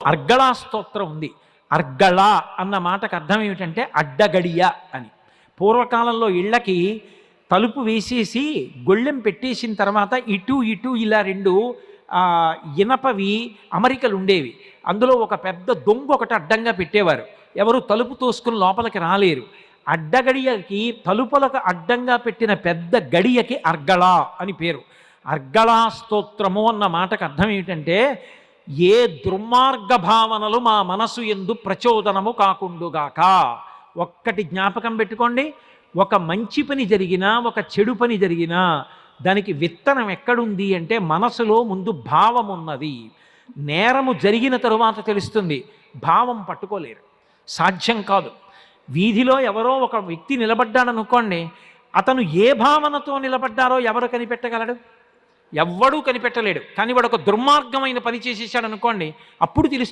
అర్గళా స్తోత్రం ఉంది. అర్గళ అన్న మాటకు అర్థం ఏమిటంటే అడ్డగడియ అని. పూర్వకాలంలో ఇళ్ళకి తలుపు వేసేసి గొళ్ళెం పెట్టేసిన తర్వాత ఇటు ఇటు ఇలా రెండు ఇనపవి అమరికలు ఉండేవి. అందులో ఒక పెద్ద దొంగ ఒకటి అడ్డంగా పెట్టేవారు. ఎవరు తలుపు తోసుకుని లోపలికి రాలేరు. అడ్డగడియకి తలుపులకు అడ్డంగా పెట్టిన పెద్ద గడియకి అర్గళ అని పేరు. అర్గళా స్తోత్రము అన్న మాటకు అర్థం ఏమిటంటే ఏ దుర్మార్గ భావనలు మా మనసు యందు ప్రచోదనము కాకుండుగాక. ఒక్కటి జ్ఞాపకం పెట్టుకోండి, ఒక మంచి పని జరిగినా ఒక చెడు పని జరిగినా దానికి విత్తనం ఎక్కడుంది అంటే మనసులో ముందు భావం ఉన్నది. నేరము జరిగిన తరువాత తెలుస్తుంది, భావం పట్టుకోలేరు, సాధ్యం కాదు. వీధిలో ఎవరో ఒక వ్యక్తి నిలబడ్డాడనుకోండి, అతను ఏ భావనతో నిలబడ్డారో ఎవరు కనిపెట్టగలడు? ఎవ్వడూ కనిపెట్టలేడు. కానీ వాడు ఒక దుర్మార్గమైన పని చేసేసాడు అనుకోండి, అప్పుడు తెలుస్తుంది